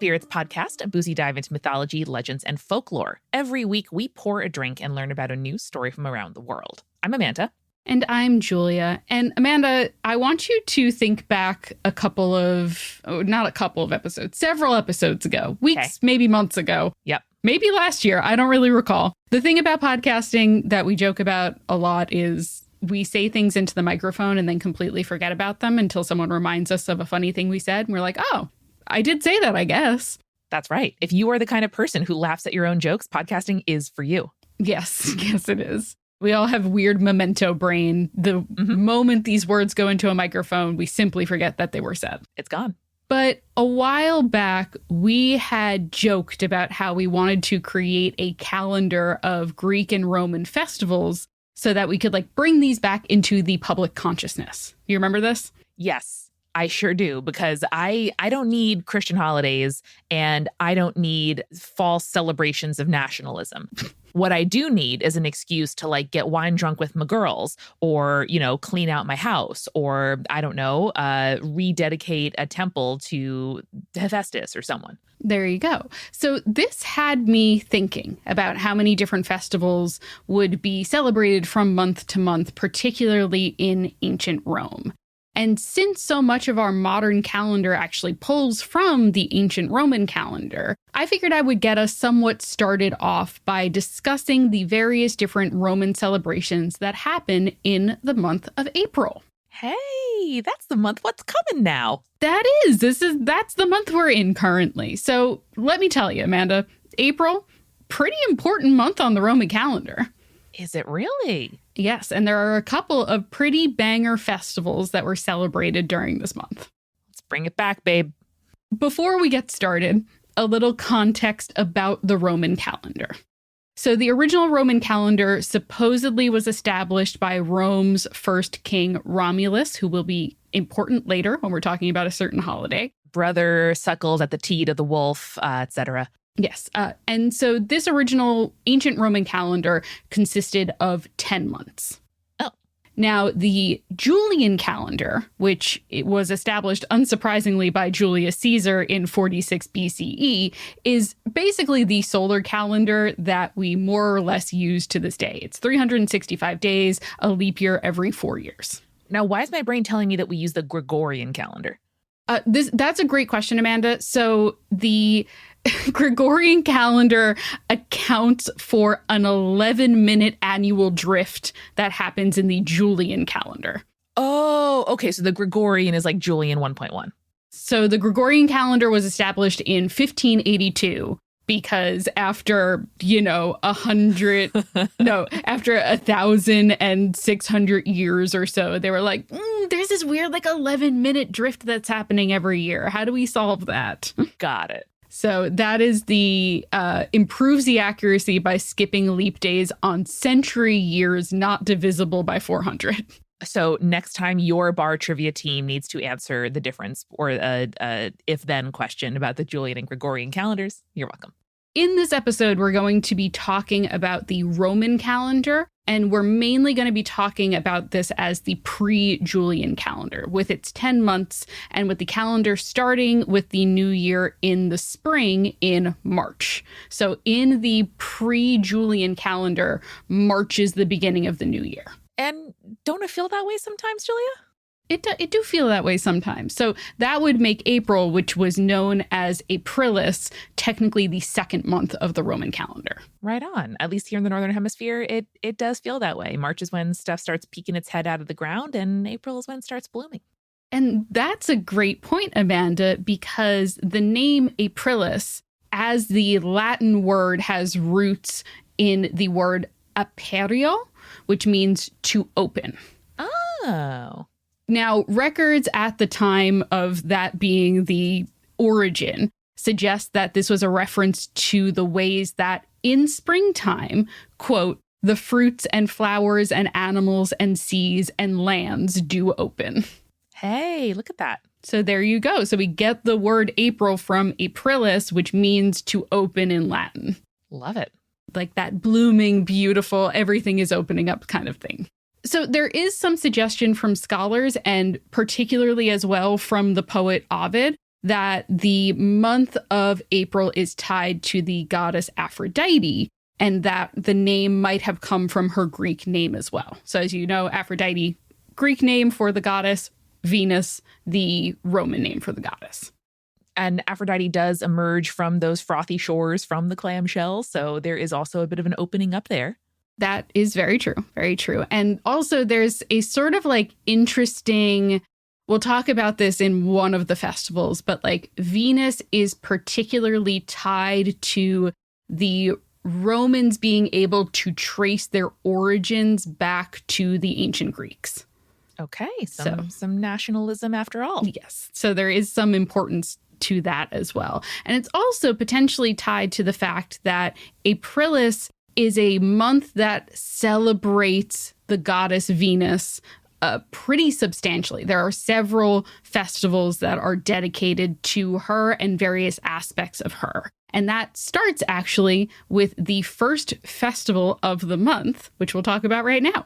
Spirits podcast, a boozy dive into mythology, legends, and folklore. Every week, we pour a drink and learn about a new story from around the world. I'm Amanda. And I'm Julia. And Amanda, I want you to think back several episodes ago, weeks, maybe months ago. Yep. Maybe last year. I don't really recall. The thing about podcasting that we joke about a lot is we say things into the microphone and then completely forget about them until someone reminds us of a funny thing we said. And we're like, oh, I did say that, I guess. That's right. If you are the kind of person who laughs at your own jokes, podcasting is for you. Yes, it is. We all have weird memento brain. The moment these words go into a microphone, we simply forget that they were said. It's gone. But a while back, we had joked about how we wanted to create a calendar of Greek and Roman festivals so that we could bring these back into the public consciousness. You remember this? Yes. I sure do, because I don't need Christian holidays and I don't need false celebrations of nationalism. What I do need is an excuse to get wine drunk with my girls or, clean out my house or, I don't know, rededicate a temple to Hephaestus or someone. There you go. So this had me thinking about how many different festivals would be celebrated from month to month, particularly in ancient Rome. And since so much of our modern calendar actually pulls from the ancient Roman calendar, I figured I would get us somewhat started off by discussing the various different Roman celebrations that happen in the month of April. Hey, that's the month. What's coming now? That's the month we're in currently. So let me tell you, Amanda, April, pretty important month on the Roman calendar. Is it really? Yes, and there are a couple of pretty banger festivals that were celebrated during this month. Let's bring it back, babe. Before we get started, a little context about the Roman calendar. So the original Roman calendar supposedly was established by Rome's first king, Romulus, who will be important later when we're talking about a certain holiday. Brother suckles at the teat of the wolf, etc. Yes. And so this original ancient Roman calendar consisted of 10 months. Oh. Now, the Julian calendar, which it was established unsurprisingly by Julius Caesar in 46 BCE, is basically the solar calendar that we more or less use to this day. It's 365 days, a leap year every 4 years. Now, why is my brain telling me that we use the Gregorian calendar? That's a great question, Amanda. So the Gregorian calendar accounts for an 11-minute annual drift that happens in the Julian calendar. Oh, okay. So the Gregorian is like Julian 1.1. So the Gregorian calendar was established in 1582 because after, after 1,600 years or so, they were like, there's this weird 11-minute drift that's happening every year. How do we solve that? Got it. So that is improves the accuracy by skipping leap days on century years not divisible by 400. So next time your bar trivia team needs to answer the difference or a if-then question about the Julian and Gregorian calendars, you're welcome. In this episode, we're going to be talking about the Roman calendar, and we're mainly going to be talking about this as the pre-Julian calendar, with its 10 months, and with the calendar starting with the new year in the spring in March. So in the pre-Julian calendar, March is the beginning of the new year. And don't it feel that way sometimes, Julia? It do feel that way sometimes. So that would make April, which was known as Aprilis, technically the second month of the Roman calendar. Right on. At least here in the Northern Hemisphere, it does feel that way. March is when stuff starts peeking its head out of the ground, and April is when it starts blooming. And that's a great point, Amanda, because the name Aprilis, as the Latin word, has roots in the word aperio, which means to open. Oh. Now, records at the time of that being the origin suggest that this was a reference to the ways that in springtime, quote, the fruits and flowers and animals and seas and lands do open. Hey, look at that. So there you go. So we get the word April from Aprilis, which means to open in Latin. Love it. Like that blooming, beautiful, everything is opening up kind of thing. So there is some suggestion from scholars, and particularly as well from the poet Ovid, that the month of April is tied to the goddess Aphrodite, and that the name might have come from her Greek name as well. So as you know, Aphrodite, Greek name for the goddess, Venus, the Roman name for the goddess. And Aphrodite does emerge from those frothy shores from the clamshell. So there is also a bit of an opening up there. That is very true. Very true. And also there's a sort of like interesting, we'll talk about this in one of the festivals, but like Venus is particularly tied to the Romans being able to trace their origins back to the ancient Greeks. Okay. Some nationalism after all. Yes. So there is some importance to that as well. And it's also potentially tied to the fact that Aprilis is a month that celebrates the goddess Venus pretty substantially. There are several festivals that are dedicated to her and various aspects of her. And that starts actually with the first festival of the month, which we'll talk about right now.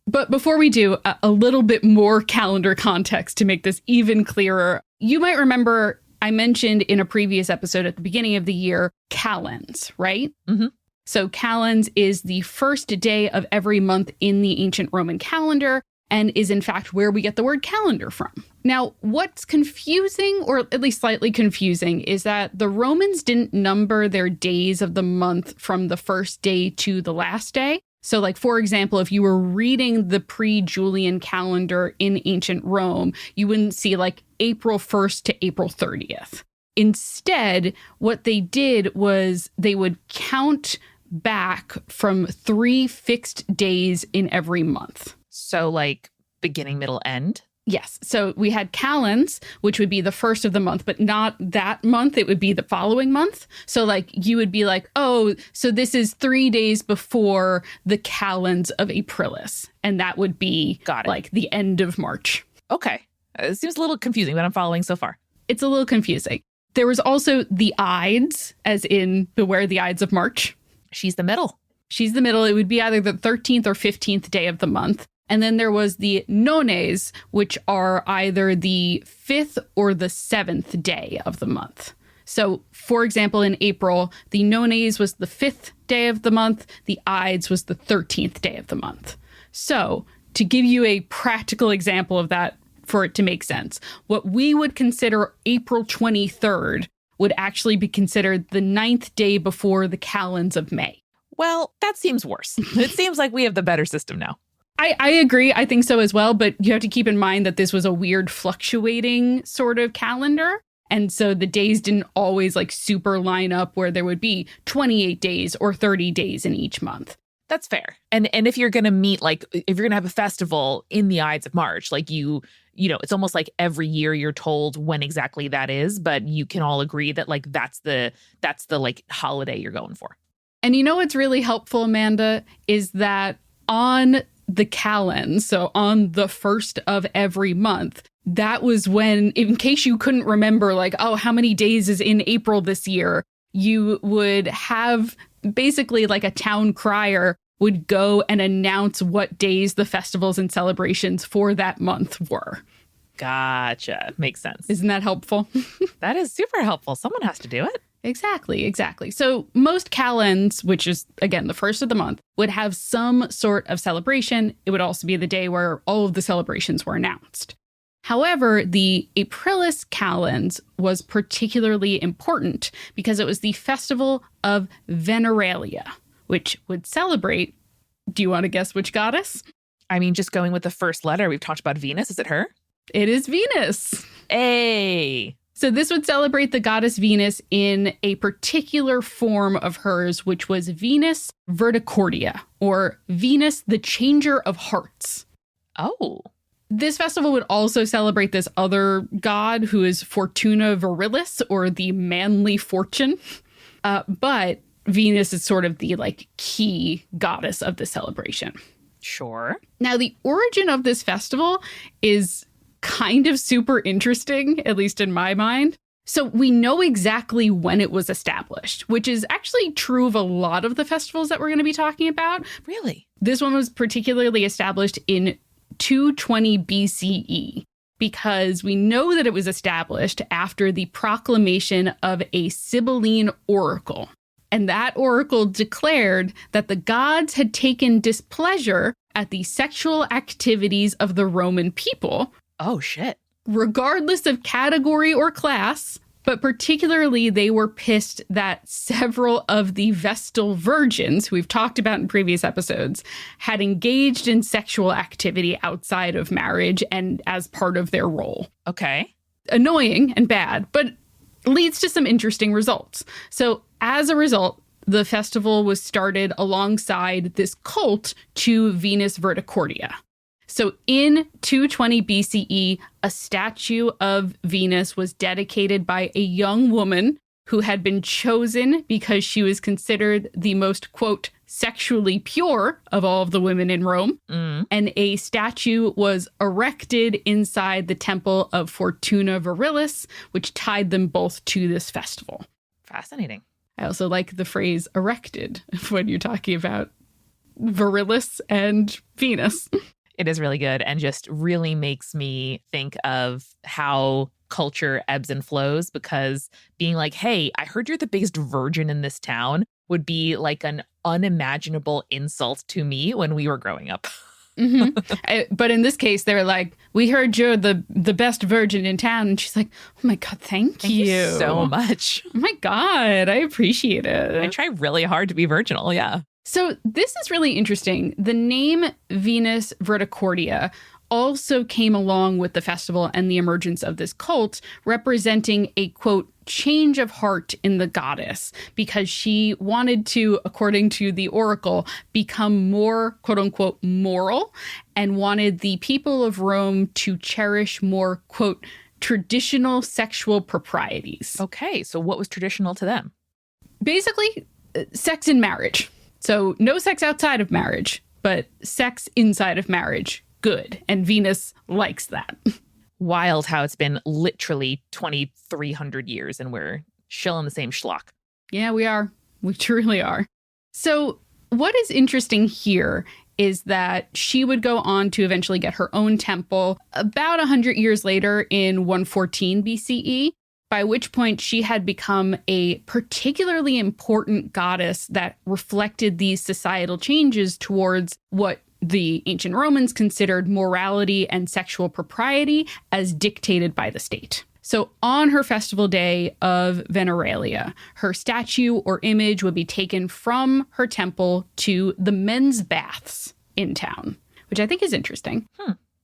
But before we do, a little bit more calendar context to make this even clearer. You might remember I mentioned in a previous episode at the beginning of the year, calends, right? Mm-hmm. So calends is the first day of every month in the ancient Roman calendar and is in fact where we get the word calendar from. Now, what's confusing, or at least slightly confusing, is that the Romans didn't number their days of the month from the first day to the last day. So like, for example, if you were reading the pre-Julian calendar in ancient Rome, you wouldn't see like April 1st to April 30th. Instead, what they did was they would count back from 3 fixed days in every month. So like beginning, middle, end? Yes. So we had calends, which would be the first of the month, but not that month. It would be the following month. So like you would be like, oh, so this is 3 days before the calends of Aprilis. And that would be like the end of March. Okay. It seems a little confusing, but I'm following so far. It's a little confusing. There was also the Ides, as in Beware the Ides of March. She's the middle. She's the middle. It would be either the 13th or 15th day of the month. And then there was the nones, which are either the 5th or the 7th day of the month. So, for example, in April, the nones was the 5th day of the month. The Ides was the 13th day of the month. So, to give you a practical example of that, for it to make sense, what we would consider April 23rd would actually be considered the 9th day before the calends of May. Well, that seems worse. It seems like we have the better system now. I agree. I think so as well. But you have to keep in mind that this was a weird fluctuating sort of calendar. And so the days didn't always like super line up where there would be 28 days or 30 days in each month. That's fair. And if you're going to meet, like, if you're going to have a festival in the Ides of March, like you know, it's almost like every year you're told when exactly that is, but you can all agree that like that's the like holiday you're going for. And you know what's really helpful, Amanda, is that on the calends, so on the first of every month, that was when, in case you couldn't remember, like, oh, how many days is in April this year, you would have basically like a town crier would go and announce what days the festivals and celebrations for that month were. Gotcha. Makes sense. Isn't that helpful? That is super helpful. Someone has to do it. Exactly. So most calends, which is, again, the first of the month, would have some sort of celebration. It would also be the day where all of the celebrations were announced. However, the Aprilis calends was particularly important because it was the festival of Veneralia, which would celebrate, do you want to guess which goddess? I mean, just going with the first letter, we've talked about Venus. Is it her? It is Venus. Hey. So this would celebrate the goddess Venus in a particular form of hers, which was Venus Verticordia, or Venus the Changer of Hearts. Oh. This festival would also celebrate this other god who is Fortuna Virilis, or the manly fortune. But Venus is sort of the like key goddess of the celebration. Sure. Now, the origin of this festival is kind of super interesting, at least in my mind. So we know exactly when it was established, which is actually true of a lot of the festivals that we're going to be talking about. Really? This one was particularly established in 220 BCE. because we know that it was established after the proclamation of a Sibylline oracle. And that oracle declared that the gods had taken displeasure at the sexual activities of the Roman people. Oh, shit. Regardless of category or class, but particularly they were pissed that several of the Vestal virgins, who we've talked about in previous episodes, had engaged in sexual activity outside of marriage and as part of their role. Okay. Annoying and bad, but leads to some interesting results. So as a result, the festival was started alongside this cult to Venus Verticordia. So in 220 BCE, a statue of Venus was dedicated by a young woman who had been chosen because she was considered the most, quote, sexually pure of all of the women in Rome. And a statue was erected inside the temple of Fortuna Virilis, which tied them both to this festival. Fascinating. I also like the phrase erected when you're talking about Virilis and Venus. It is really good and just really makes me think of how culture ebbs and flows, because being like, hey, I heard you're the biggest virgin in this town would be like an unimaginable insult to me when we were growing up. But in this case, they were like, we heard you're the best virgin in town. And she's like, oh my God, thank you so much. Oh my God, I appreciate it. I try really hard to be virginal. Yeah. So this is really interesting. The name Venus Verticordia also came along with the festival and the emergence of this cult, representing a, quote, change of heart in the goddess, because she wanted to, according to the oracle, become more, quote unquote, moral, and wanted the people of Rome to cherish more, quote, traditional sexual proprieties. Okay, so what was traditional to them? Basically, sex in marriage. So no sex outside of marriage, but sex inside of marriage. Good. And Venus likes that. Wild how it's been literally 2,300 years and we're shilling the same schlock. Yeah, we are. We truly are. So what is interesting here is that she would go on to eventually get her own temple about 100 years later in 114 BCE, by which point she had become a particularly important goddess that reflected these societal changes towards what the ancient Romans considered morality and sexual propriety as dictated by the state. So on her festival day of Veneralia, her statue or image would be taken from her temple to the men's baths in town, which I think is interesting.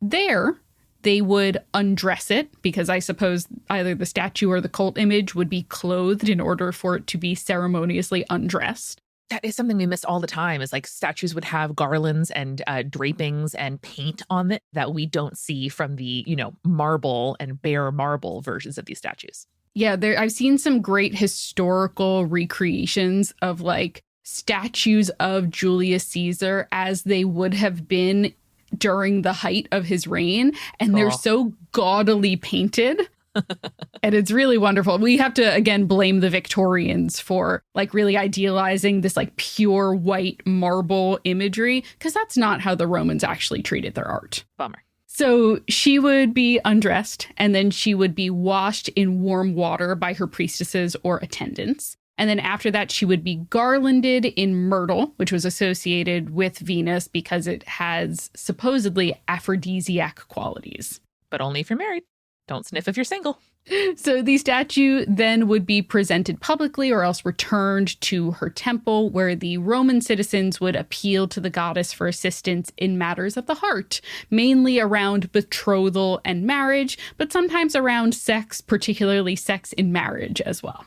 There, they would undress it, because I suppose either the statue or the cult image would be clothed in order for it to be ceremoniously undressed. That is something we miss all the time, is like statues would have garlands and drapings and paint on it that we don't see from the, marble and bare marble versions of these statues. Yeah, I've seen some great historical recreations of like statues of Julius Caesar as they would have been during the height of his reign. And they're so gaudily painted. And it's really wonderful. We have to, again, blame the Victorians for like really idealizing this like pure white marble imagery, because that's not how the Romans actually treated their art. Bummer. So she would be undressed, and then she would be washed in warm water by her priestesses or attendants. And then after that, she would be garlanded in myrtle, which was associated with Venus because it has supposedly aphrodisiac qualities. But only if you're married. Don't sniff if you're single. So the statue then would be presented publicly or else returned to her temple, where the Roman citizens would appeal to the goddess for assistance in matters of the heart, mainly around betrothal and marriage, but sometimes around sex, particularly sex in marriage as well.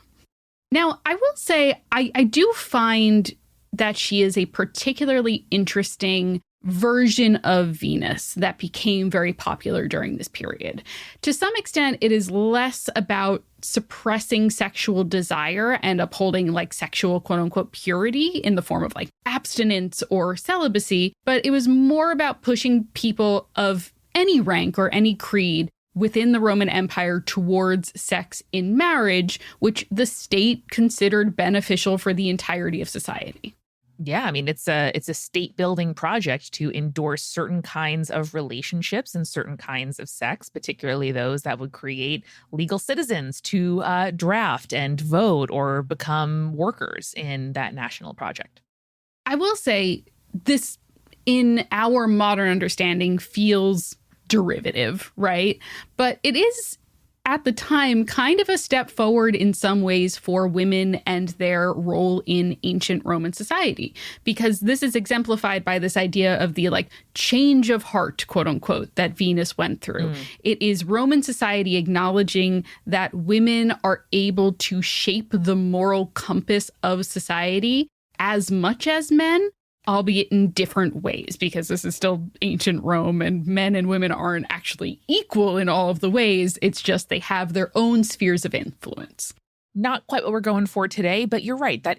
Now, I will say I do find that she is a particularly interesting version of Venus that became very popular during this period. To some extent, it is less about suppressing sexual desire and upholding like sexual quote unquote purity in the form of like abstinence or celibacy, but it was more about pushing people of any rank or any creed within the Roman Empire towards sex in marriage, which the state considered beneficial for the entirety of society. Yeah, I mean it's a state building project to endorse certain kinds of relationships and certain kinds of sex, particularly those that would create legal citizens to draft and vote or become workers in that national project. I will say this, in our modern understanding, feels derivative, right? But it is at the time kind of a step forward in some ways for women and their role in ancient Roman society, because this is exemplified by this idea of the like change of heart, quote unquote, that Venus went through. It is Roman society acknowledging that women are able to shape the moral compass of society as much as men, albeit in different ways, because this is still ancient Rome and men and women aren't actually equal in all of the ways. It's just they have their own spheres of influence. Not quite what we're going for today, but you're right. That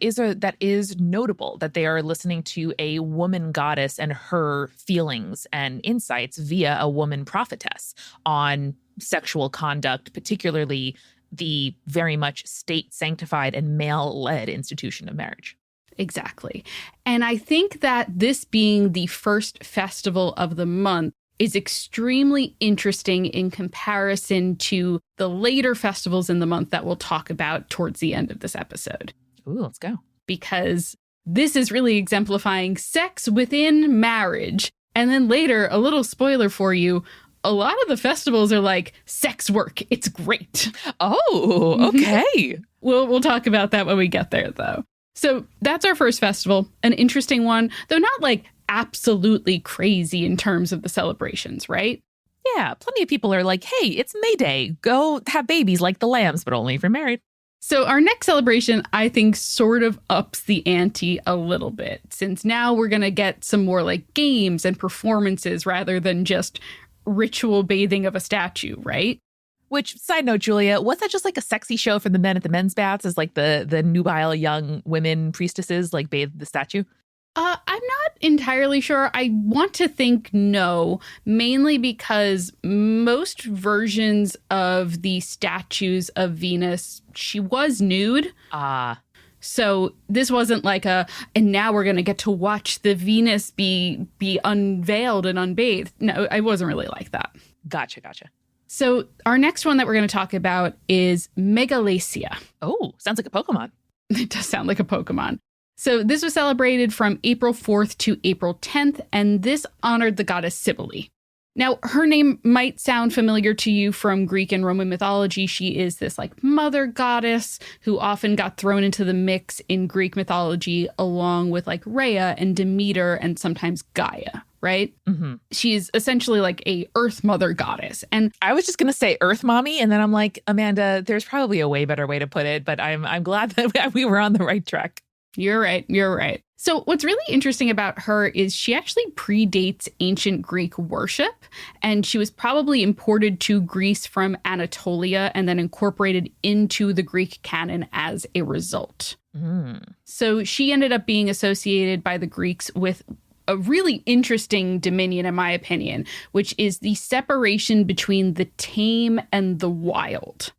is notable that they are listening to a woman goddess and her feelings and insights via a woman prophetess on sexual conduct, particularly the very much state sanctified and male-led institution of marriage. Exactly. And I think that this being the first festival of the month is extremely interesting in comparison to the later festivals in the month that we'll talk about towards the end of this episode. Ooh, let's go. Because this is really exemplifying sex within marriage. And then later, a little spoiler for you, a lot of the festivals are like sex work. It's great. Oh, okay. We'll talk about that when we get there, though. So that's our first festival, an interesting one, though not like absolutely crazy in terms of the celebrations, right? Yeah, plenty of people are like, hey, it's May Day. Go have babies like the lambs, but only if you're married. So our next celebration, I think, sort of ups the ante a little bit, since now we're going to get some more like games and performances rather than just ritual bathing of a statue, right? Which, side note, Julia, was that just like a sexy show for the men at the men's baths as like the nubile young women priestesses like bathe the statue? I'm not entirely sure. I want to think no, mainly because most versions of the statues of Venus, she was nude. So this wasn't like and now we're going to get to watch the Venus be unveiled and unbathed. No, I wasn't really like that. Gotcha. So our next one that we're going to talk about is Megalacia. Oh, sounds like a Pokemon. It does sound like a Pokemon. So this was celebrated from April 4th to April 10th, and this honored the goddess Cybele. Now, her name might sound familiar to you from Greek and Roman mythology. She is this like mother goddess who often got thrown into the mix in Greek mythology along with like Rhea and Demeter and sometimes Gaia, right? Mm-hmm. She's essentially like a earth mother goddess. And I was just going to say earth mommy, and then I'm like, Amanda, there's probably a way better way to put it, but I'm glad that we were on the right track. You're right. So what's really interesting about her is she actually predates ancient Greek worship, and she was probably imported to Greece from Anatolia and then incorporated into the Greek canon as a result. So she ended up being associated by the Greeks with a really interesting dominion, in my opinion, which is the separation between the tame and the wild.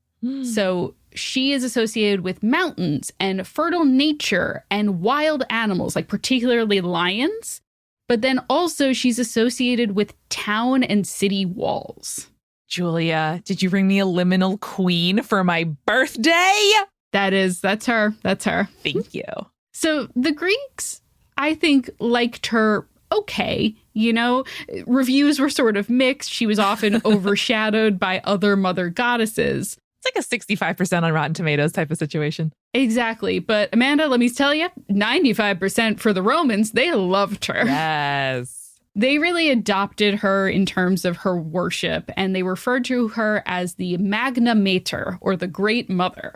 So she is associated with mountains and fertile nature and wild animals, like particularly lions. But then also she's associated with town and city walls. Julia, did you bring me a liminal queen for my birthday? That's her. Thank you. So the Greeks, I think, liked her okay. You know, reviews were sort of mixed. She was often overshadowed by other mother goddesses. It's like a 65% on Rotten Tomatoes type of situation. Exactly. But Amanda, let me tell you, 95% for the Romans, they loved her. Yes. They really adopted her in terms of her worship, and they referred to her as the Magna Mater, or the Great Mother.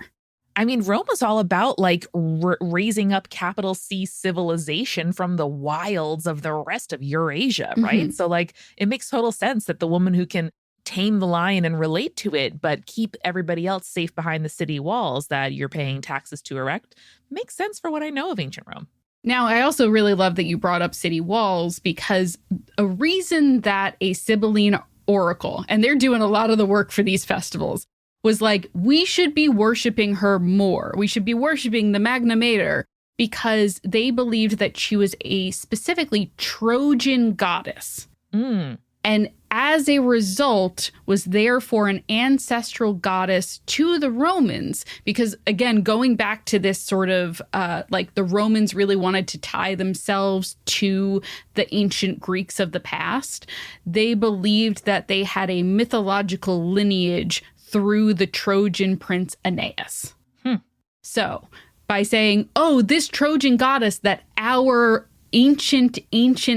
I mean, Rome was all about like raising up capital C civilization from the wilds of the rest of Eurasia, right? Mm-hmm. So like it makes total sense that the woman who can tame the lion and relate to it, but keep everybody else safe behind the city walls that you're paying taxes to erect, makes sense for what I know of ancient Rome. Now, I also really love that you brought up city walls, because a reason that a Sibylline oracle, and they're doing a lot of the work for these festivals, was like, we should be worshiping her more. We should be worshiping the Magna Mater, because they believed that she was a specifically Trojan goddess. And as a result, was therefore an ancestral goddess to the Romans. Because again, going back to this sort of like the Romans really wanted to tie themselves to the ancient Greeks of the past. They believed that they had a mythological lineage through the Trojan prince Aeneas. So by saying, oh, this Trojan goddess that our ancient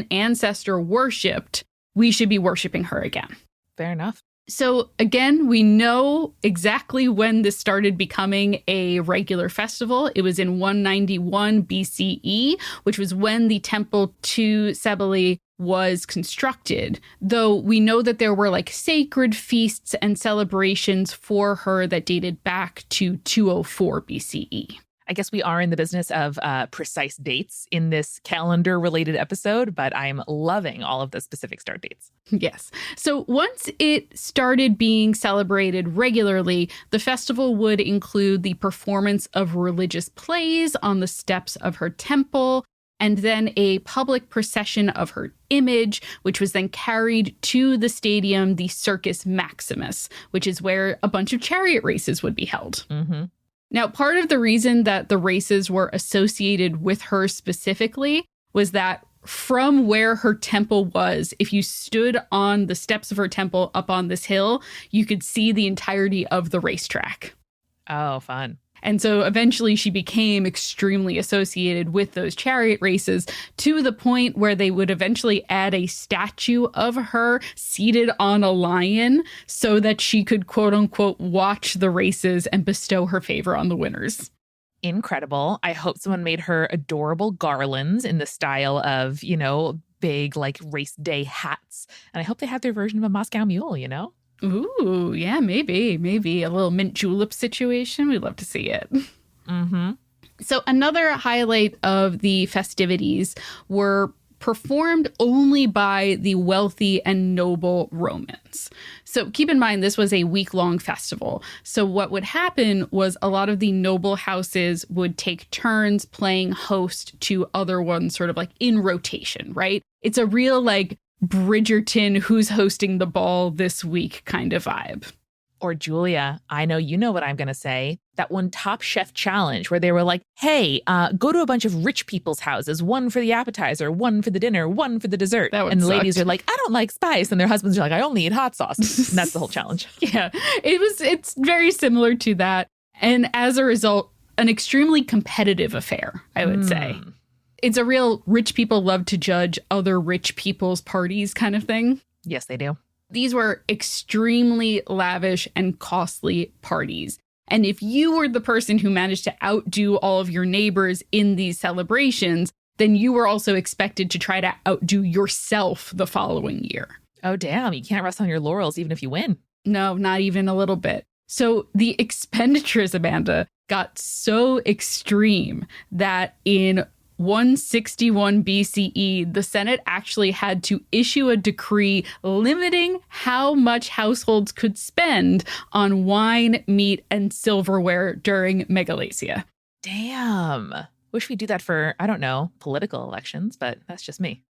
ancestor worshipped, we should be worshiping her again. Fair enough. So again, we know exactly when this started becoming a regular festival. It was in 191 BCE, which was when the temple to Cybele was constructed. Though we know that there were like sacred feasts and celebrations for her that dated back to 204 BCE. I guess we are in the business of precise dates in this calendar-related episode, but I'm loving all of the specific start dates. Yes. So once it started being celebrated regularly, the festival would include the performance of religious plays on the steps of her temple, and then a public procession of her image, which was then carried to the stadium, the Circus Maximus, which is where a bunch of chariot races would be held. Now, part of the reason that the races were associated with her specifically was that from where her temple was, if you stood on the steps of her temple up on this hill, you could see the entirety of the racetrack. Oh, fun. And so eventually she became extremely associated with those chariot races to the point where they would eventually add a statue of her seated on a lion so that she could, quote unquote, watch the races and bestow her favor on the winners. Incredible. I hope someone made her adorable garlands in the style of, you know, big like race day hats. And I hope they had their version of a Moscow Mule, you know? Ooh, yeah, maybe a little mint julep situation. We'd love to see it. So another highlight of the festivities were performed only by the wealthy and noble Romans. So keep in mind, this was a week-long festival. So what would happen was a lot of the noble houses would take turns playing host to other ones sort of like in rotation, right? It's a real like Bridgerton, who's hosting the ball this week kind of vibe. Or Julia, I know you know what I'm going to say. That one Top Chef challenge where they were like, hey, go to a bunch of rich people's houses, one for the appetizer, one for the dinner, one for the dessert. And the ladies are like, I don't like spice. And their husbands are like, I only eat hot sauce. And that's the whole challenge. Yeah, it's very similar to that. And as a result, an extremely competitive affair, I would say. It's a real rich people love to judge other rich people's parties kind of thing. Yes, they do. These were extremely lavish and costly parties. And if you were the person who managed to outdo all of your neighbors in these celebrations, then you were also expected to try to outdo yourself the following year. Oh, damn. You can't rest on your laurels even if you win. No, not even a little bit. So the expenditures, Amanda, got so extreme that in 161 BCE, the Senate actually had to issue a decree limiting how much households could spend on wine, meat, and silverware during Megalacia. Damn. Wish we'd do that for, I don't know, political elections, but that's just me.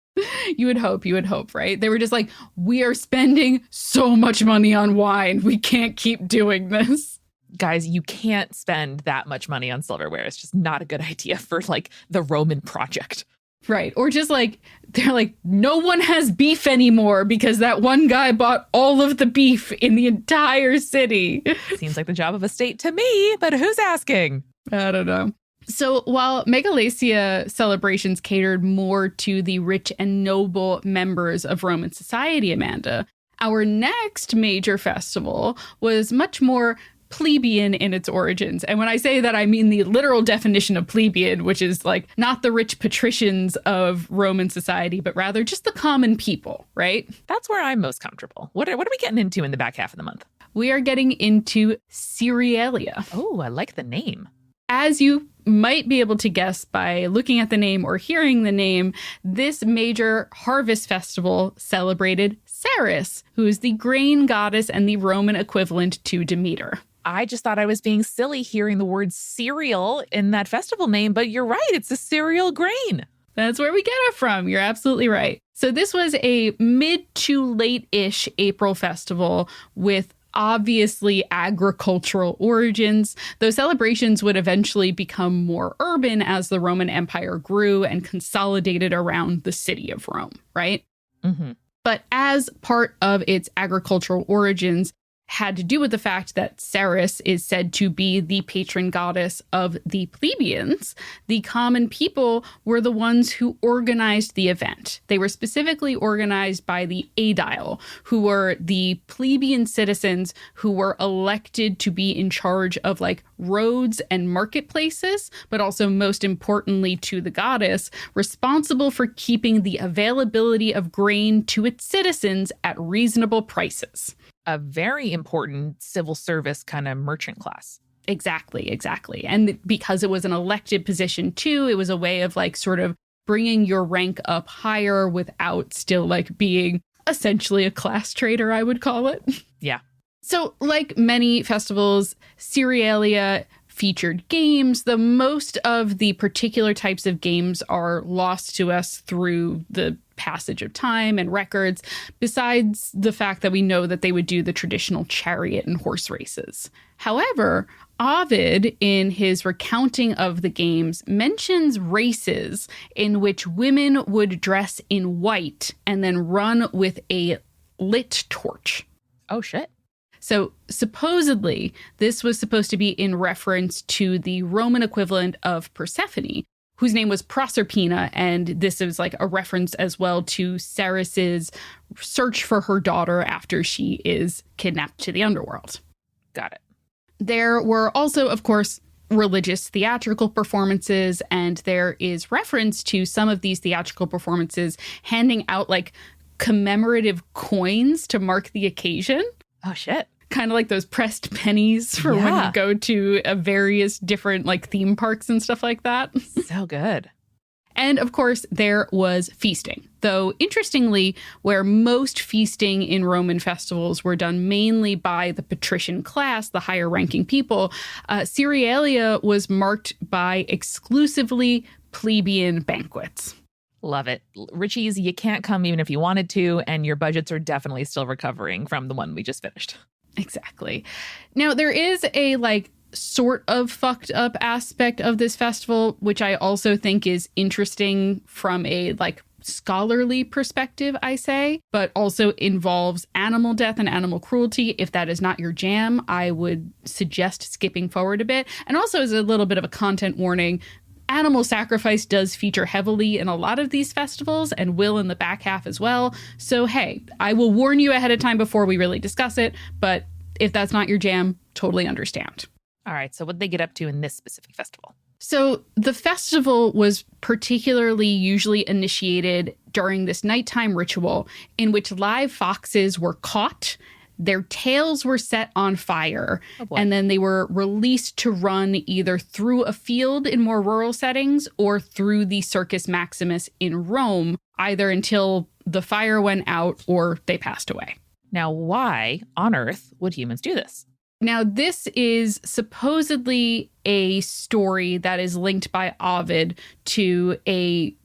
You would hope, right? They were just like, we are spending so much money on wine. We can't keep doing this. Guys, you can't spend that much money on silverware. It's just not a good idea for like the Roman project. Right. Or just like, they're like, no one has beef anymore because that one guy bought all of the beef in the entire city. Seems like the job of a state to me, but who's asking? I don't know. So while Megalacia celebrations catered more to the rich and noble members of Roman society, Amanda, our next major festival was much more plebeian in its origins. And when I say that, I mean the literal definition of plebeian, which is like not the rich patricians of Roman society, but rather just the common people, right? That's where I'm most comfortable. What are we getting into in the back half of the month? We are getting into Cerealia. Oh, I like the name. As you might be able to guess by looking at the name or hearing the name, this major harvest festival celebrated Ceres, who is the grain goddess and the Roman equivalent to Demeter. I just thought I was being silly hearing the word cereal in that festival name, but you're right. It's a cereal grain. That's where we get it from. You're absolutely right. So this was a mid to late-ish April festival with obviously agricultural origins, though celebrations would eventually become more urban as the Roman Empire grew and consolidated around the city of Rome, right? Mm-hmm. But as part of its agricultural origins had to do with the fact that Ceres is said to be the patron goddess of the plebeians, the common people were the ones who organized the event. They were specifically organized by the aedile, who were the plebeian citizens who were elected to be in charge of like roads and marketplaces, but also most importantly to the goddess, responsible for keeping the availability of grain to its citizens at reasonable prices. A very important civil service kind of merchant class. Exactly. And because it was an elected position too, it was a way of like sort of bringing your rank up higher without still like being essentially a class traitor, I would call it. Yeah. So like many festivals, Cerealia featured games. The most of the particular types of games are lost to us through the passage of time and records, besides the fact that we know that they would do the traditional chariot and horse races. However, Ovid, in his recounting of the games, mentions races in which women would dress in white and then run with a lit torch. Oh, shit. So supposedly, this was supposed to be in reference to the Roman equivalent of Persephone, whose name was Proserpina, and this is like a reference as well to Ceres's search for her daughter after she is kidnapped to the underworld. Got it. There were also, of course, religious theatrical performances, and there is reference to some of these theatrical performances handing out like commemorative coins to mark the occasion. Oh, shit. Kind of like those pressed pennies for when you go to various different like theme parks and stuff like that. So good. And of course, there was feasting. Though, interestingly, where most feasting in Roman festivals were done mainly by the patrician class, the higher ranking people, Cerealia was marked by exclusively plebeian banquets. Love it. Richie's, you can't come even if you wanted to, and your budgets are definitely still recovering from the one we just finished. Exactly. Now, there is a like sort of fucked up aspect of this festival, which I also think is interesting from a like scholarly perspective, I say, but also involves animal death and animal cruelty. If that is not your jam, I would suggest skipping forward a bit. And also as a little bit of a content warning, animal sacrifice does feature heavily in a lot of these festivals and will in the back half as well. So, hey, I will warn you ahead of time before we really discuss it. But if that's not your jam, totally understand. All right. So what'd they get up to in this specific festival? So the festival was particularly usually initiated during this nighttime ritual in which live foxes were caught. Their tails were set on fire, and then they were released to run either through a field in more rural settings or through the Circus Maximus in Rome, either until the fire went out or they passed away. Now, why on earth would humans do this? Now, this is supposedly a story that is linked by Ovid to a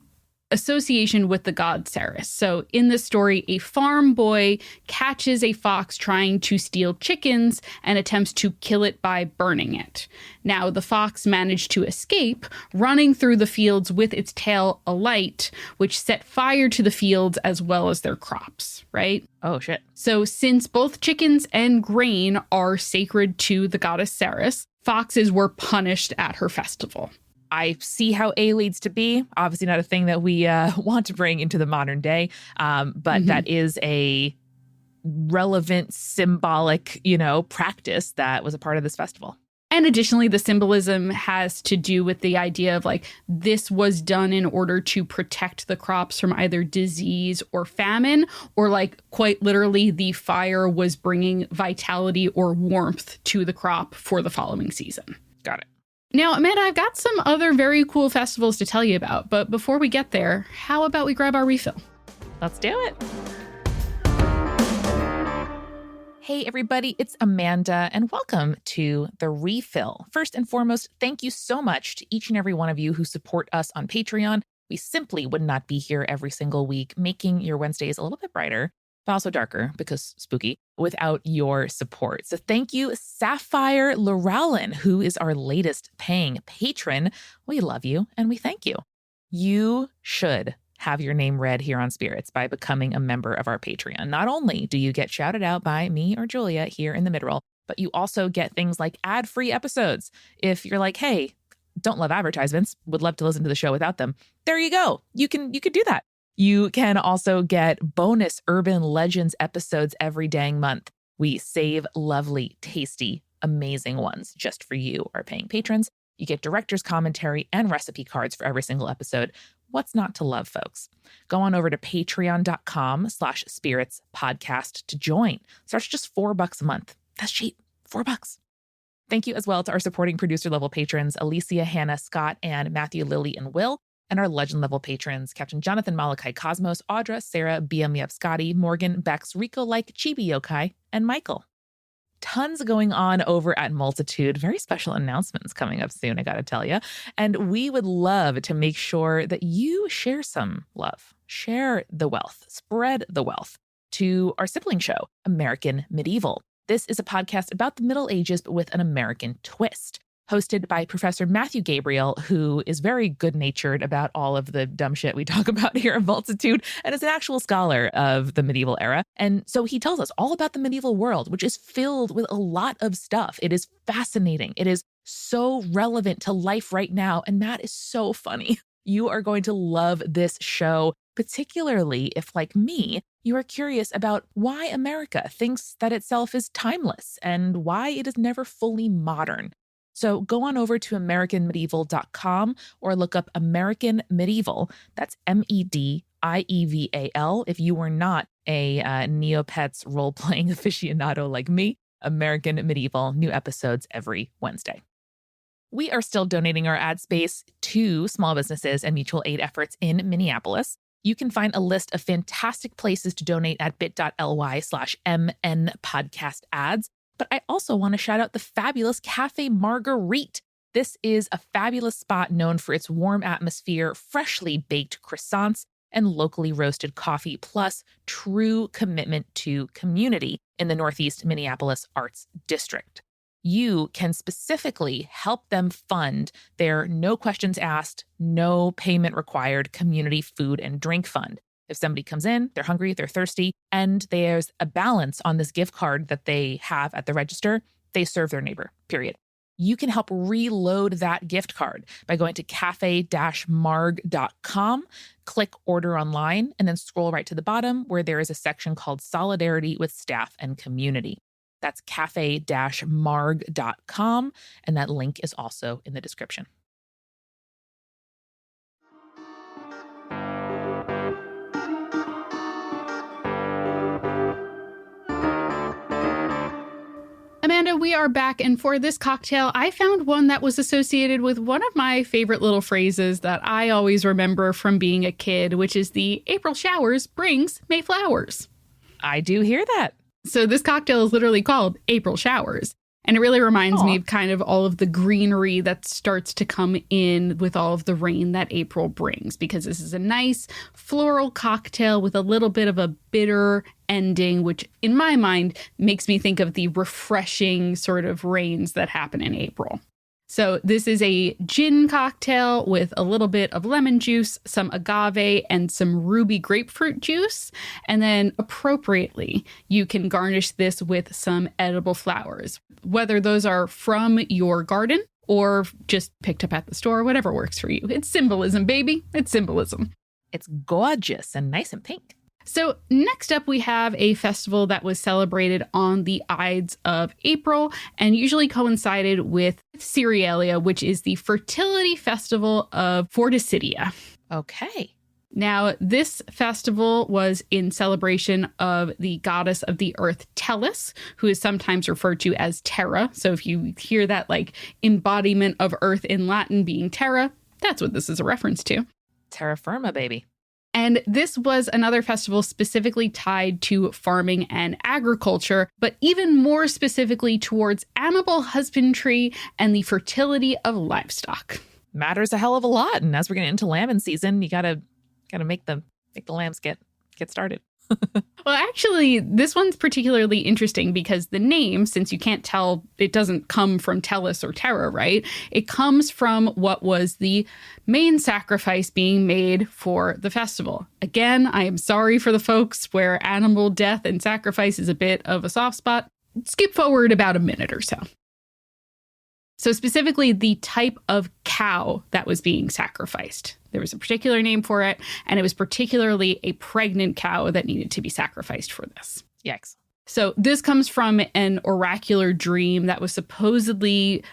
association with the god Ceres. So in this story, a farm boy catches a fox trying to steal chickens and attempts to kill it by burning it. Now, the fox managed to escape, running through the fields with its tail alight, which set fire to the fields as well as their crops, right? Oh, shit. So since both chickens and grain are sacred to the goddess Ceres, foxes were punished at her festival. I see how A leads to B. Obviously not a thing that we want to bring into the modern day, but that is a relevant symbolic, practice that was a part of this festival. And additionally, the symbolism has to do with the idea of like this was done in order to protect the crops from either disease or famine, or like quite literally the fire was bringing vitality or warmth to the crop for the following season. Got it. Now, Amanda, I've got some other very cool festivals to tell you about, but before we get there, how about we grab our refill? Let's do it. Hey, everybody, it's Amanda, and welcome to The Refill. First and foremost, thank you so much to each and every one of you who support us on Patreon. We simply would not be here every single week, making your Wednesdays a little bit brighter, but also darker because spooky, without your support. So thank you, Sapphire Loralin, who is our latest paying patron. We love you, and we thank you. You should have your name read here on Spirits by becoming a member of our Patreon. Not only do you get shouted out by me or Julia here in the midroll, but you also get things like ad-free episodes. If you're like, hey, don't love advertisements, would love to listen to the show without them, there you go. You could do that. You can also get bonus Urban Legends episodes every dang month. We save lovely, tasty, amazing ones just for you, our paying patrons. You get director's commentary and recipe cards for every single episode. What's not to love, folks? Go on over to patreon.com/spiritspodcast to join. Starts just $4 a month. That's cheap. $4. Thank you as well to our supporting producer level patrons, Alicia, Hannah, Scott, and Matthew, Lily, and Will, and our legend level patrons, Captain Jonathan, Malachi, Cosmos, Audra, Sarah, BM Scotty, Morgan, Bex, Rico Like, Chibi Yokai, and Michael. Tons going on over at Multitude. Very special announcements coming up soon, I gotta tell you. And we would love to make sure that you share some love, share the wealth, spread the wealth to our sibling show, American Medieval. This is a podcast about the Middle Ages, but with an American twist. Hosted by Professor Matthew Gabriel, who is very good-natured about all of the dumb shit we talk about here at Multitude, and is an actual scholar of the medieval era. And so he tells us all about the medieval world, which is filled with a lot of stuff. It is fascinating. It is so relevant to life right now. And Matt is so funny. You are going to love this show, particularly if, like me, you are curious about why America thinks that itself is timeless and why it is never fully modern. So go on over to AmericanMedieval.com or look up American Medieval. That's MEDIEVAL. If you were not a Neopets role-playing aficionado like me, American Medieval, new episodes every Wednesday. We are still donating our ad space to small businesses and mutual aid efforts in Minneapolis. You can find a list of fantastic places to donate at bit.ly/MNpodcastads. But I also want to shout out the fabulous Cafe Marguerite. This is a fabulous spot known for its warm atmosphere, freshly baked croissants, and locally roasted coffee, plus true commitment to community in the Northeast Minneapolis Arts District. You can specifically help them fund their no questions asked, no payment required community food and drink fund. If somebody comes in, they're hungry, they're thirsty, and there's a balance on this gift card that they have at the register, they serve their neighbor, period. You can help reload that gift card by going to cafe-marg.com, click order online, and then scroll right to the bottom where there is a section called Solidarity with Staff and Community. That's cafe-marg.com, and that link is also in the description. Amanda, we are back, and for this cocktail, I found one that was associated with one of my favorite little phrases that I always remember from being a kid, which is the April showers brings May flowers. I do hear that. So this cocktail is literally called April Showers. And it really reminds me of kind of all of the greenery that starts to come in with all of the rain that April brings, because this is a nice floral cocktail with a little bit of a bitter ending, which in my mind makes me think of the refreshing sort of rains that happen in April. So this is a gin cocktail with a little bit of lemon juice, some agave, and some ruby grapefruit juice. And then appropriately, you can garnish this with some edible flowers, whether those are from your garden or just picked up at the store, whatever works for you. It's symbolism, baby. It's symbolism. It's gorgeous and nice and pink. So next up, we have a festival that was celebrated on the Ides of April and usually coincided with Cerealia, which is the fertility festival of Forticidia. Okay. Now, this festival was in celebration of the goddess of the earth, Tellus, who is sometimes referred to as Terra. So if you hear that like embodiment of earth in Latin being Terra, that's what this is a reference to. Terra firma, baby. And this was another festival specifically tied to farming and agriculture, but even more specifically towards animal husbandry and the fertility of livestock. Matters a hell of a lot. And as we're getting into lambing season, you gotta make the lambs get started. Well, actually, this one's particularly interesting because the name, since you can't tell, it doesn't come from Tellus or Terra, right? It comes from what was the main sacrifice being made for the festival. Again, I am sorry for the folks where animal death and sacrifice is a bit of a soft spot. Skip forward about a minute or so. So specifically, the type of cow that was being sacrificed. There was a particular name for it, and it was particularly a pregnant cow that needed to be sacrificed for this. Yikes. So this comes from an oracular dream that was supposedly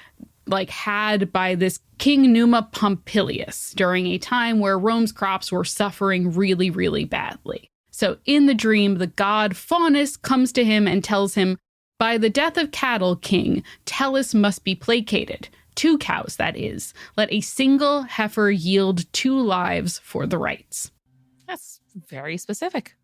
had by this King Numa Pompilius during a time where Rome's crops were suffering really, really badly. So in the dream, the god Faunus comes to him and tells him, "By the death of cattle, king, Tellus must be placated. 2 cows, that is. Let a single heifer yield 2 lives for the rites." That's very specific.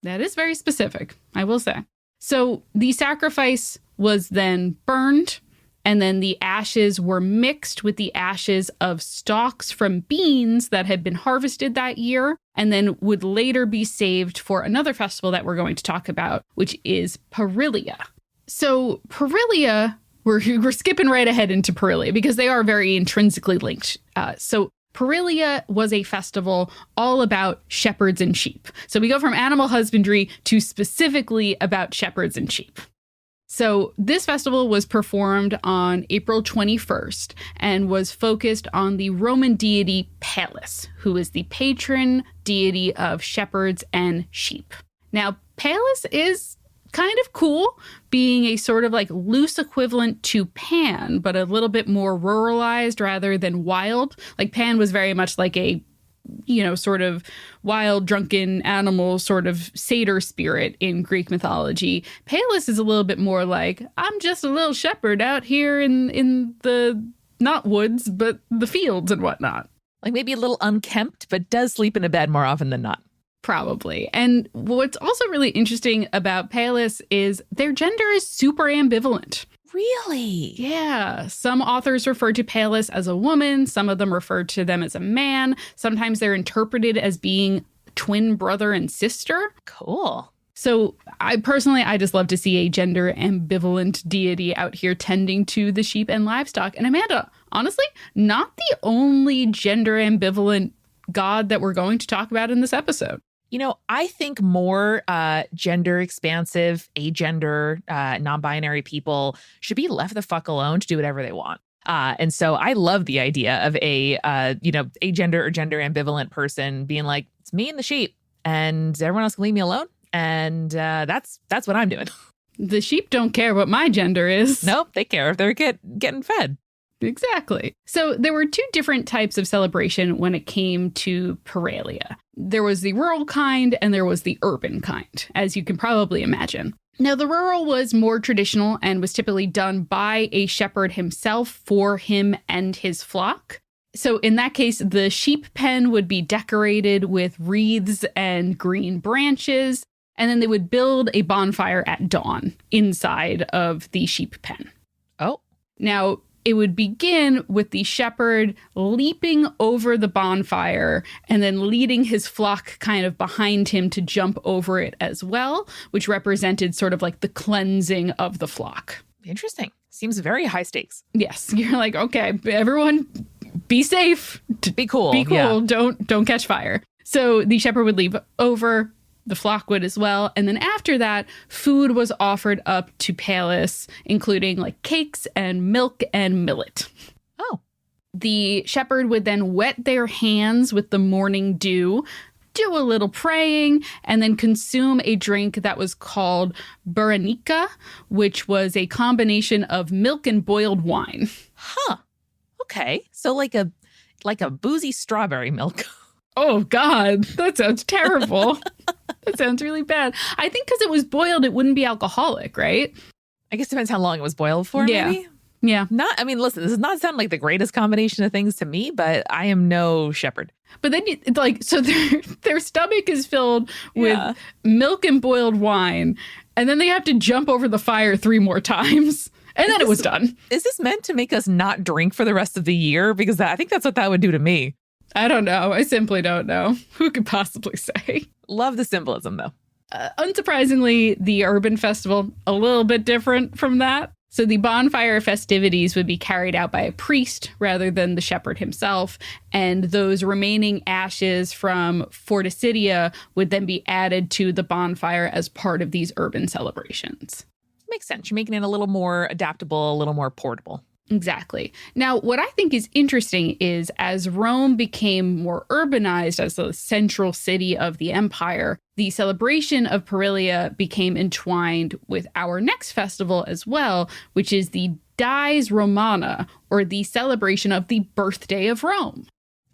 That is very specific, I will say. So the sacrifice was then burned, and then the ashes were mixed with the ashes of stalks from beans that had been harvested that year, and then would later be saved for another festival that we're going to talk about, which is Perilia. So Perilia, we're skipping right ahead into Perilia because they are very intrinsically linked. So Perilia was a festival all about shepherds and sheep. So we go from animal husbandry to specifically about shepherds and sheep. So this festival was performed on April 21st and was focused on the Roman deity Pallas, who is the patron deity of shepherds and sheep. Now, Pallas is kind of cool, being a sort of loose equivalent to Pan, but a little bit more ruralized rather than wild. Pan was very much like a, sort of wild, drunken animal sort of satyr spirit in Greek mythology. Pallas is a little bit more like, I'm just a little shepherd out here in the, not woods, but the fields and whatnot. Maybe a little unkempt, but does sleep in a bed more often than not. Probably. And what's also really interesting about Pallas is their gender is super ambivalent. Really? Yeah. Some authors refer to Pallas as a woman. Some of them refer to them as a man. Sometimes they're interpreted as being twin brother and sister. Cool. So I just love to see a gender ambivalent deity out here tending to the sheep and livestock. And Amanda, honestly, not the only gender ambivalent god that we're going to talk about in this episode. I think more gender expansive, agender, non-binary people should be left the fuck alone to do whatever they want. And so I love the idea of a agender or gender ambivalent person being like, it's me and the sheep, and everyone else can leave me alone. And that's what I'm doing. The sheep don't care what my gender is. Nope, they care if they're getting fed. Exactly. So there were 2 different types of celebration when it came to Perilia. There was the rural kind and there was the urban kind, as you can probably imagine. Now, the rural was more traditional and was typically done by a shepherd himself for him and his flock. So in that case, the sheep pen would be decorated with wreaths and green branches, and then they would build a bonfire at dawn inside of the sheep pen. Oh. Now, it would begin with the shepherd leaping over the bonfire and then leading his flock kind of behind him to jump over it as well, which represented sort of the cleansing of the flock. Interesting. Seems very high stakes. Yes. You're like, okay, everyone be safe. Be cool. Be cool. Yeah. Don't catch fire. So the shepherd would leap over. The flock would as well. And then after that, food was offered up to Pallas, including cakes and milk and millet. Oh. The shepherd would then wet their hands with the morning dew, do a little praying, and then consume a drink that was called buranica, which was a combination of milk and boiled wine. Huh. Okay. So like a boozy strawberry milk. Oh, God, that sounds terrible. That sounds really bad. I think because it was boiled, it wouldn't be alcoholic, right? I guess it depends how long it was boiled for, Yeah. maybe? Yeah. Listen, this does not sound like the greatest combination of things to me, but I am no shepherd. But then, so their stomach is filled with milk and boiled wine, and then they have to jump over the fire 3 more times. And then it was done. Is this meant to make us not drink for the rest of the year? Because I think that's what that would do to me. I don't know. I simply don't know. Who could possibly say? Love the symbolism, though. Unsurprisingly, the urban festival, a little bit different from that. So the bonfire festivities would be carried out by a priest rather than the shepherd himself. And those remaining ashes from Forticidia would then be added to the bonfire as part of these urban celebrations. Makes sense. You're making it a little more adaptable, a little more portable. Exactly. Now, what I think is interesting is as Rome became more urbanized as the central city of the empire, the celebration of Perilia became entwined with our next festival as well, which is the Dies Romana, or the celebration of the birthday of Rome.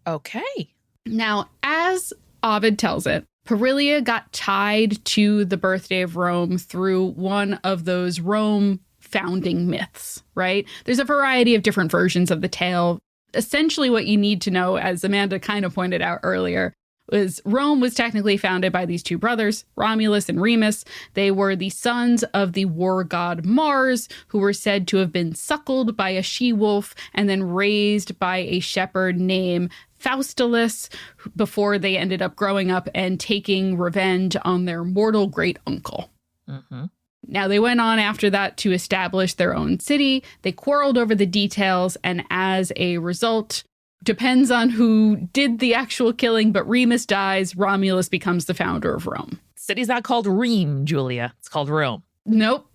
Okay. Now, as Ovid tells it, Perilia got tied to the birthday of Rome through one of those Rome founding myths, right? There's a variety of different versions of the tale. Essentially, what you need to know, as Amanda kind of pointed out earlier, was Rome was technically founded by these 2 brothers, Romulus and Remus. They were the sons of the war god Mars, who were said to have been suckled by a she-wolf and then raised by a shepherd named Faustulus before they ended up growing up and taking revenge on their mortal great uncle. Mm-hmm. Now, they went on after that to establish their own city. They quarreled over the details, and as a result, depends on who did the actual killing, but Remus dies, Romulus becomes the founder of Rome. City's not called Rome, Julia. It's called Rome. Nope.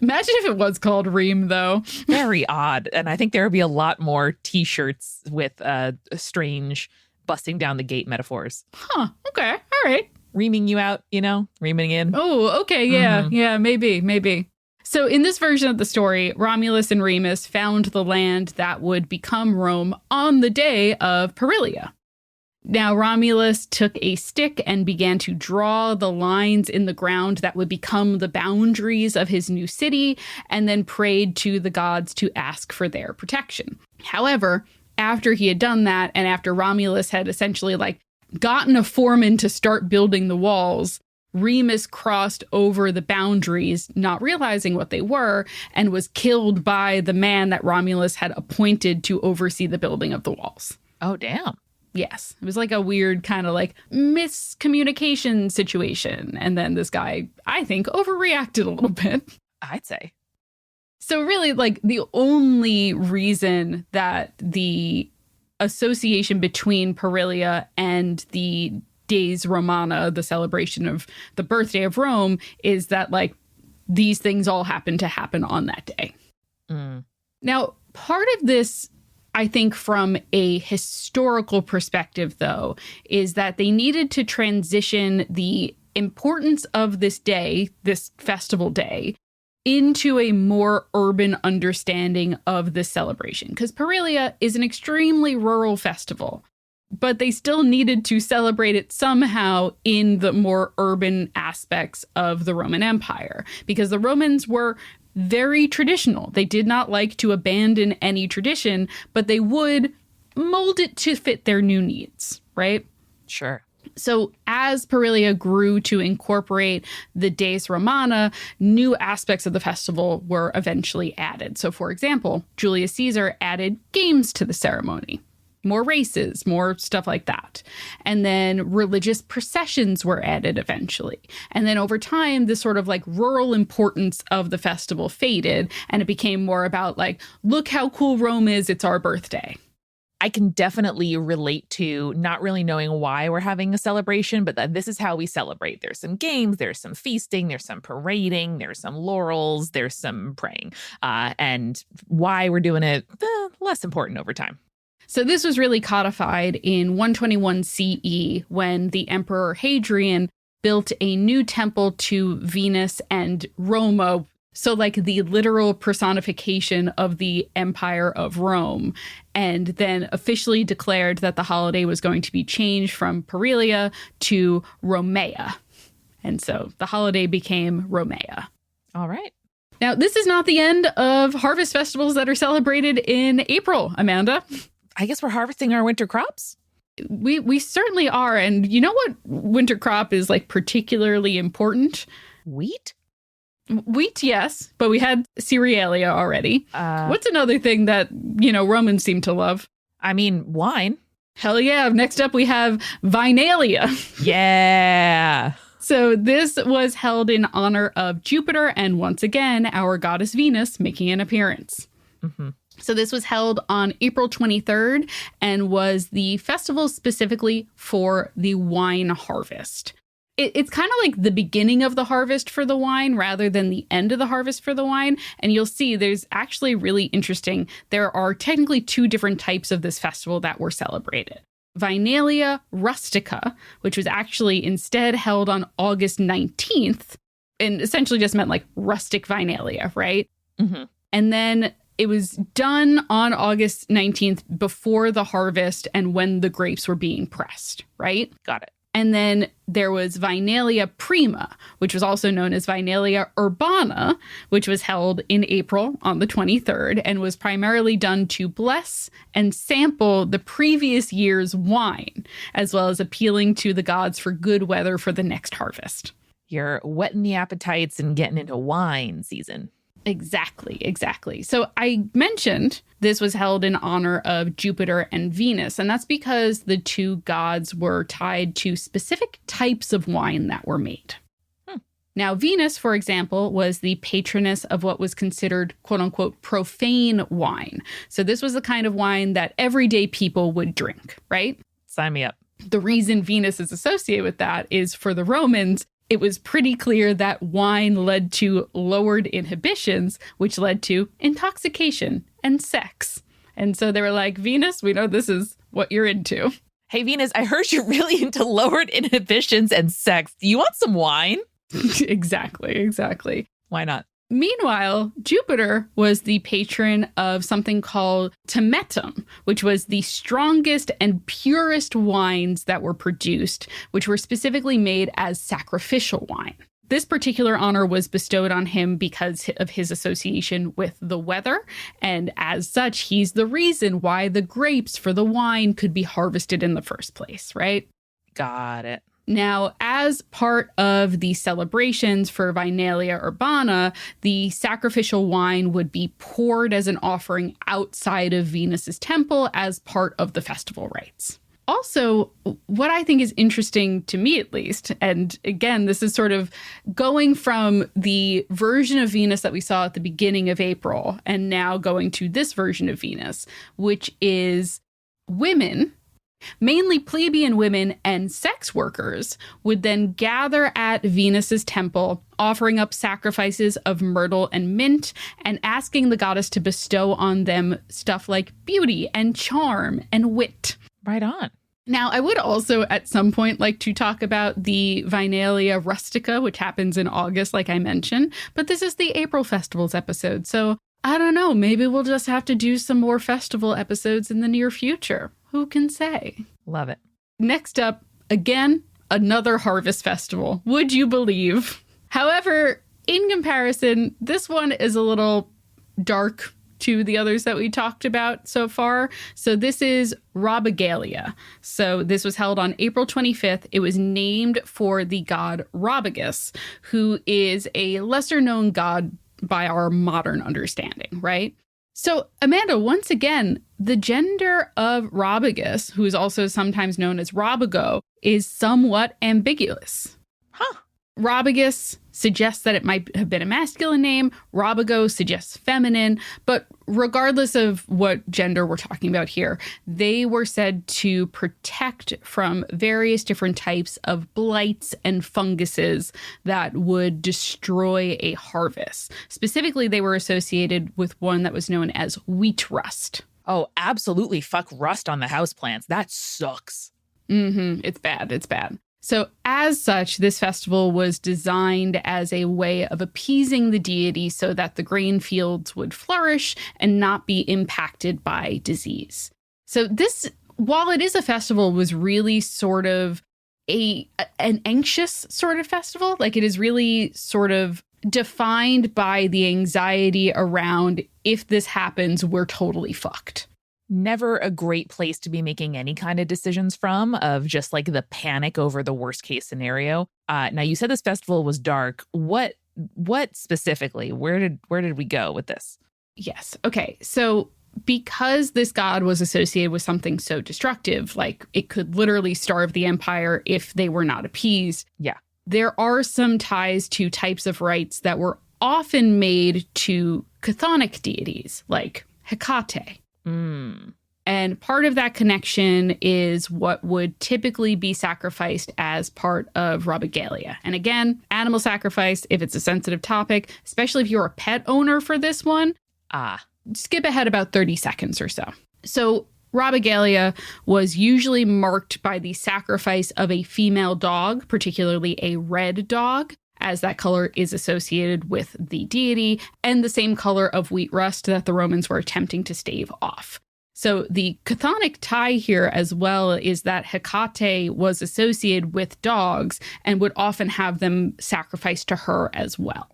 Imagine if it was called Rome, though. Very odd. And I think there would be a lot more T-shirts with strange busting down the gate metaphors. Huh. Okay. All right. Reaming you out, reaming in. Oh, okay. Yeah. Mm-hmm. Yeah, maybe. So in this version of the story, Romulus and Remus found the land that would become Rome on the day of Perilia. Now, Romulus took a stick and began to draw the lines in the ground that would become the boundaries of his new city, and then prayed to the gods to ask for their protection. However, after he had done that, and after Romulus had essentially gotten a foreman to start building the walls, Remus crossed over the boundaries, not realizing what they were, and was killed by the man that Romulus had appointed to oversee the building of the walls. Oh, damn. Yes. It was a weird kind of miscommunication situation. And then this guy, I think, overreacted a little bit. I'd say. So really, the only reason that the association between Perilia and the Dies Romana, the celebration of the birthday of Rome, is that these things all happen on that day. Mm. Now, part of this, I think, from a historical perspective, though, is that they needed to transition the importance of this day, this festival day, into a more urban understanding of this celebration. Because Perilia is an extremely rural festival, but they still needed to celebrate it somehow in the more urban aspects of the Roman Empire, because the Romans were very traditional. They did not like to abandon any tradition, but they would mold it to fit their new needs, right? Sure. So as Perilia grew to incorporate the Dies Romana, new aspects of the festival were eventually added. So, for example, Julius Caesar added games to the ceremony. More races, more stuff like that. And then religious processions were added eventually. And then over time, this sort of rural importance of the festival faded, and it became more about look how cool Rome is, it's our birthday. I can definitely relate to not really knowing why we're having a celebration, but that this is how we celebrate. There's some games, there's some feasting, there's some parading, there's some laurels, there's some praying. And why we're doing it, less important over time. So this was really codified in 121 CE when the Emperor Hadrian built a new temple to Venus and Roma. So the literal personification of the Empire of Rome, and then officially declared that the holiday was going to be changed from Perilia to Romea. And so the holiday became Romea. All right. Now, this is not the end of harvest festivals that are celebrated in April, Amanda. I guess we're harvesting our winter crops. We certainly are. And you know what winter crop is like particularly important? Wheat? Wheat, yes, but we had cerealia already. What's another thing that, Romans seem to love? I mean, wine. Hell yeah. Next up, we have vinalia. Yeah. So this was held in honor of Jupiter and once again, our goddess Venus making an appearance. Mm-hmm. So this was held on April 23rd and was the festival specifically for the wine harvest. It's kind of like the beginning of the harvest for the wine rather than the end of the harvest for the wine. And you'll see there's actually really interesting. There are technically two different types of this festival that were celebrated. Vinalia rustica, which was actually instead held on August 19th and essentially just meant like rustic vinalia, right? Mm-hmm. And then it was done on August 19th before the harvest and when the grapes were being pressed, right? Got it. And then there was Vinalia prima, which was also known as Vinalia urbana, which was held in April on the 23rd and was primarily done to bless and sample the previous year's wine, as well as appealing to the gods for good weather for the next harvest. You're whetting the appetites and getting into wine season. Exactly. So I mentioned this was held in honor of Jupiter and Venus, and that's because the two gods were tied to specific types of wine that were made. Now, Venus, for example, was the patroness of what was considered, quote unquote, profane wine. So this was the kind of wine that everyday people would drink, right? Sign me up. The reason Venus is associated with that is for the Romans, it was pretty clear that wine led to lowered inhibitions, which led to intoxication and sex. And so they were like, Venus, we know this is what you're into. Hey, Venus, I heard you're really into lowered inhibitions and sex. Do you want some wine? Exactly. Why not? Meanwhile, Jupiter was the patron of something called temetum, which was the strongest and purest wines that were produced, which were specifically made as sacrificial wine. This particular honor was bestowed on him because of his association with the weather, and as such, he's the reason why the grapes for the wine could be harvested in the first place, right? Got it. Now, as part of the celebrations for Vinalia urbana, the sacrificial wine would be poured as an offering outside of Venus's temple as part of the festival rites. Also, what I think is interesting to me, at least, and again, this is sort of going from the version of Venus that we saw at the beginning of April and now going to this version of Venus, which is women, mainly plebeian women and sex workers, would then gather at Venus's temple, offering up sacrifices of myrtle and mint and asking the goddess to bestow on them stuff like beauty and charm and wit. Right on. Now, I would also at some point like to talk about the Vinalia rustica, which happens in August, like I mentioned, but this is the April festivals episode, so I don't know, maybe we'll just have to do some more festival episodes in the near future. Who can say? Love it. Next up, again, another harvest festival. Would you believe? However, in comparison, this one is a little dark to the others that we talked about so far. So this is Robigalia. So this was held on April 25th. It was named for the god Robigus, who is a lesser known god by our modern understanding, right? So, Amanda, once again, the gender of Robigus, who is also sometimes known as Robigo, is somewhat ambiguous. Huh. Robigus suggests that it might have been a masculine name. Robigo suggests feminine. But regardless of what gender we're talking about here, they were said to protect from various different types of blights and funguses that would destroy a harvest. Specifically, they were associated with one that was known as wheat rust. Oh, absolutely. Fuck rust on the houseplants. That sucks. It's bad. So as such, this festival was designed as a way of appeasing the deity so that the grain fields would flourish and not be impacted by disease. So this, while it is a festival, was really sort of an anxious sort of festival. Like it is really sort of defined by the anxiety around if this happens, we're totally fucked. Never a great place to be making any kind of decisions from, of just like the panic over the worst case scenario. Now, you said this festival was dark. What specifically? Where did we go with this? Yes. Okay. So because this god was associated with something so destructive, like it could literally starve the empire if they were not appeased. Yeah. There are some ties to types of rites that were often made to chthonic deities like Hecate. And part of that connection is what would typically be sacrificed as part of Robigalia. And again, animal sacrifice, if it's a sensitive topic, especially if you're a pet owner for this one, skip ahead about 30 seconds or so. So Robigalia was usually marked by the sacrifice of a female dog, particularly a red dog, as that color is associated with the deity, and the same color of wheat rust that the Romans were attempting to stave off. So the chthonic tie here as well is that Hecate was associated with dogs and would often have them sacrificed to her as well.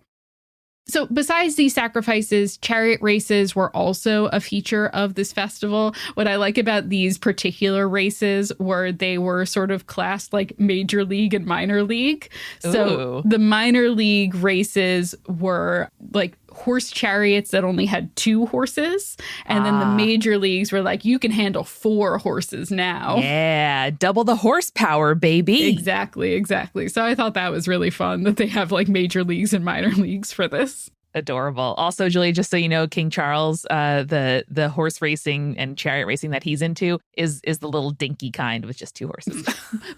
So besides these sacrifices, chariot races were also a feature of this festival. What I like about these particular races were they were sort of classed like major league and minor league. So the minor league races were like horse chariots that only had 2 horses. And then the major leagues were like, you can handle 4 horses now. Yeah, double the horsepower, baby. Exactly. So I thought that was really fun that they have like major leagues and minor leagues for this. Adorable. Also, Julie, just so you know, King Charles, the horse racing and chariot racing that he's into is the little dinky kind with just 2 horses.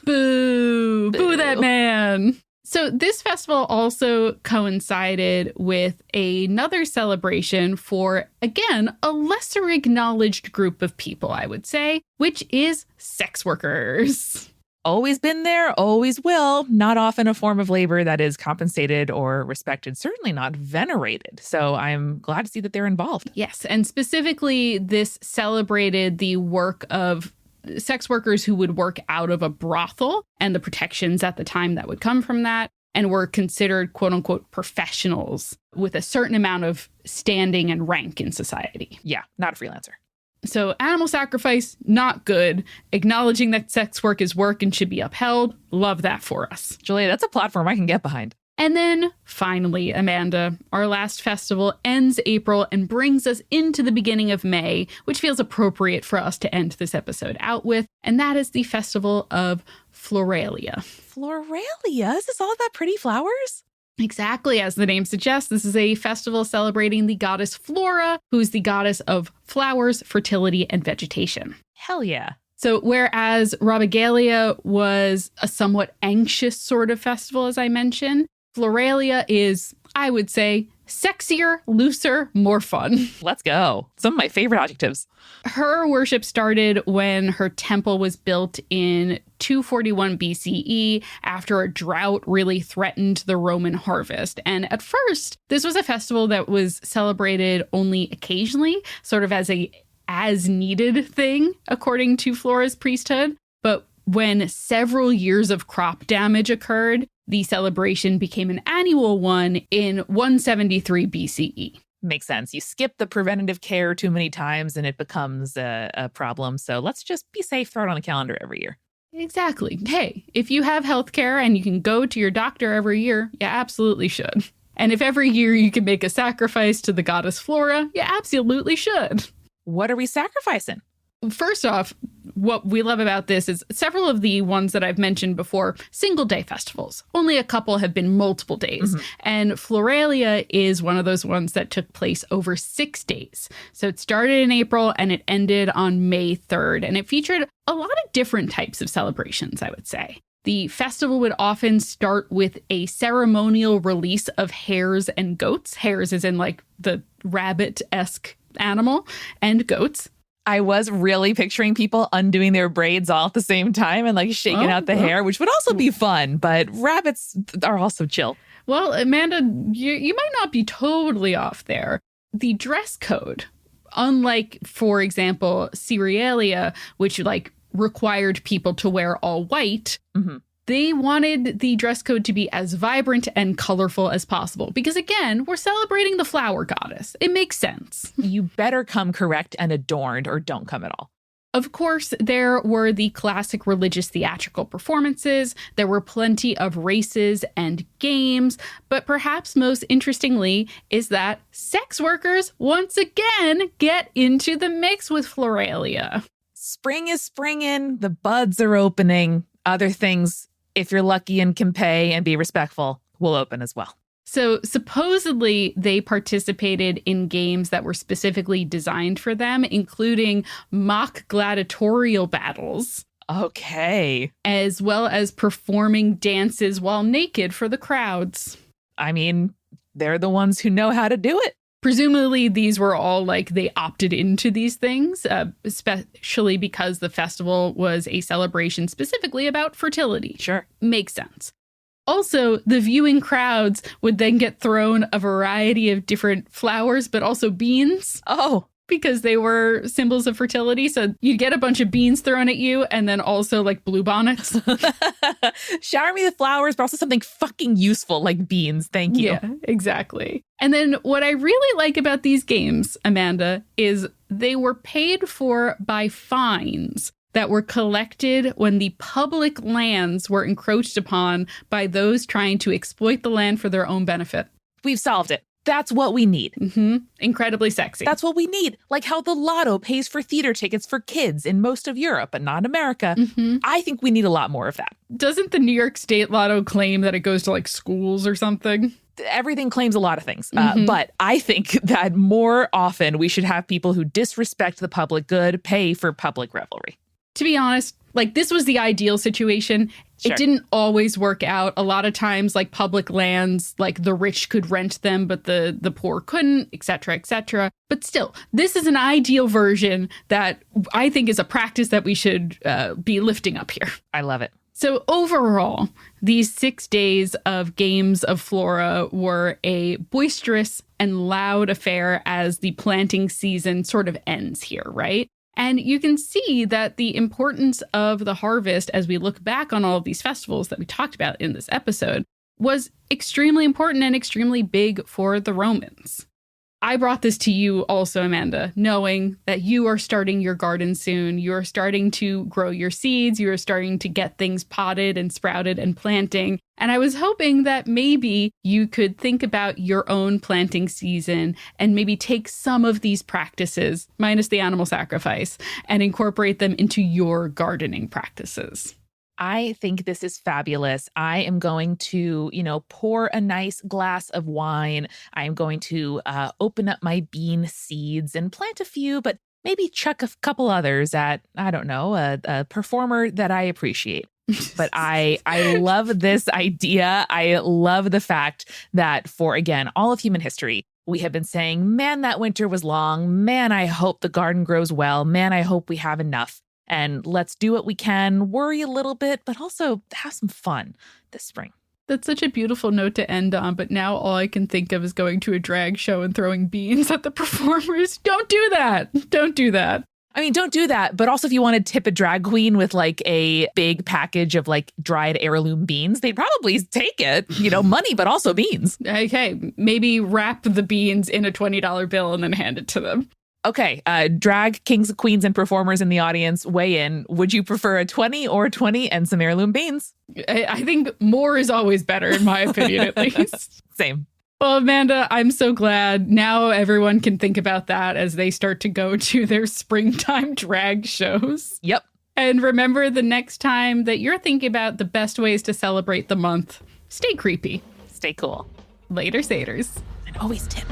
Boo that man. So this festival also coincided with another celebration for, again, a lesser acknowledged group of people, I would say, which is sex workers. Always been there, always will. Not often a form of labor that is compensated or respected, certainly not venerated. So I'm glad to see that they're involved. Yes, and specifically this celebrated the work of sex workers who would work out of a brothel and the protections at the time that would come from that, and were considered quote unquote professionals with a certain amount of standing and rank in society. Yeah, not a freelancer. So animal sacrifice, not good. Acknowledging that sex work is work and should be upheld. Love that for us. Julia, that's a platform I can get behind. And then finally, Amanda, our last festival ends April and brings us into the beginning of May, which feels appropriate for us to end this episode out with. And that is the festival of Floralia. Floralia? Is this all about pretty flowers? Exactly. As the name suggests, this is a festival celebrating the goddess Flora, who's the goddess of flowers, fertility, and vegetation. Hell yeah. So whereas Robigalia was a somewhat anxious sort of festival, as I mentioned, Floralia is, I would say, sexier, looser, more fun. Let's go. Some of my favorite adjectives. Her worship started when her temple was built in 241 BCE after a drought really threatened the Roman harvest. And at first, this was a festival that was celebrated only occasionally, sort of as a as-needed thing, according to Flora's priesthood. But when several years of crop damage occurred, the celebration became an annual one in 173 BCE. Makes sense. You skip the preventative care too many times and it becomes a problem. So let's just be safe, throw it on a calendar every year. Exactly. Hey, if you have healthcare and you can go to your doctor every year, you absolutely should. And if every year you can make a sacrifice to the goddess Flora, you absolutely should. What are we sacrificing? First off, what we love about this is several of the ones that I've mentioned before, single day festivals. Only a couple have been multiple days. Mm-hmm. And Floralia is one of those ones that took place over 6 days. So it started in April and it ended on May 3rd. And it featured a lot of different types of celebrations, I would say. The festival would often start with a ceremonial release of hares and goats. Hares is in like the rabbit-esque animal, and goats. I was really picturing people undoing their braids all at the same time and like shaking out the hair, which would also be fun. But rabbits are also chill. Well, Amanda, you might not be totally off there. The dress code, unlike, for example, Cerealia, which like required people to wear all white, mm-hmm. They wanted the dress code to be as vibrant and colorful as possible because, again, we're celebrating the flower goddess. It makes sense. You better come correct and adorned or don't come at all. Of course, there were the classic religious theatrical performances. There were plenty of races and games. But perhaps most interestingly is that sex workers once again get into the mix with Floralia. Spring is springing. The buds are opening. Other things, if you're lucky and can pay and be respectful, will open as well. So supposedly they participated in games that were specifically designed for them, including mock gladiatorial battles. Okay. As well as performing dances while naked for the crowds. I mean, they're the ones who know how to do it. Presumably, these were all like they opted into these things, especially because the festival was a celebration specifically about fertility. Sure. Makes sense. Also, the viewing crowds would then get thrown a variety of different flowers, but also beans. Oh. Because they were symbols of fertility. So you'd get a bunch of beans thrown at you and then also like bluebonnets. Shower me the flowers, but also something fucking useful like beans. Thank you. Yeah, exactly. And then what I really like about these games, Amanda, is they were paid for by fines that were collected when the public lands were encroached upon by those trying to exploit the land for their own benefit. We've solved it. That's what we need. Mm-hmm. Incredibly sexy. That's what we need. Like how the lotto pays for theater tickets for kids in most of Europe, but not America. Mm-hmm. I think we need a lot more of that. Doesn't the New York State Lotto claim that it goes to like schools or something? Everything claims a lot of things. But I think that more often we should have people who disrespect the public good pay for public revelry. To be honest, like this was the ideal situation. Sure. It didn't always work out. A lot of times, like public lands, like the rich could rent them, but the poor couldn't, et cetera, et cetera. But still, this is an ideal version that I think is a practice that we should be lifting up here. I love it. So overall, these 6 days of Games of Flora were a boisterous and loud affair as the planting season sort of ends here, right? And you can see that the importance of the harvest as we look back on all of these festivals that we talked about in this episode was extremely important and extremely big for the Romans. I brought this to you also, Amanda, knowing that you are starting your garden soon. You are starting to grow your seeds. You are starting to get things potted and sprouted and planting. And I was hoping that maybe you could think about your own planting season and maybe take some of these practices, minus the animal sacrifice, and incorporate them into your gardening practices. I think this is fabulous. I am going to, pour a nice glass of wine. I am going to open up my bean seeds and plant a few, but maybe chuck a couple others at, I don't know, a performer that I appreciate. But I love this idea. I love the fact that for, again, all of human history, we have been saying, man, that winter was long. Man, I hope the garden grows well. Man, I hope we have enough. And let's do what we can, worry a little bit, but also have some fun this spring. That's such a beautiful note to end on, but now all I can think of is going to a drag show and throwing beans at the performers. Don't do that. Don't do that. I mean, don't do that. But also, if you want to tip a drag queen with like a big package of like dried heirloom beans, they'd probably take it, money, but also beans. Okay, maybe wrap the beans in a $20 bill and then hand it to them. Okay, drag kings, queens, and performers in the audience, weigh in. Would you prefer a 20 or a 20 and some heirloom beans? I think more is always better, in my opinion, at least. Same. Well, Amanda, I'm so glad now everyone can think about that as they start to go to their springtime drag shows. Yep. And remember, the next time that you're thinking about the best ways to celebrate the month, stay creepy. Stay cool. Later, Saters. And always tip.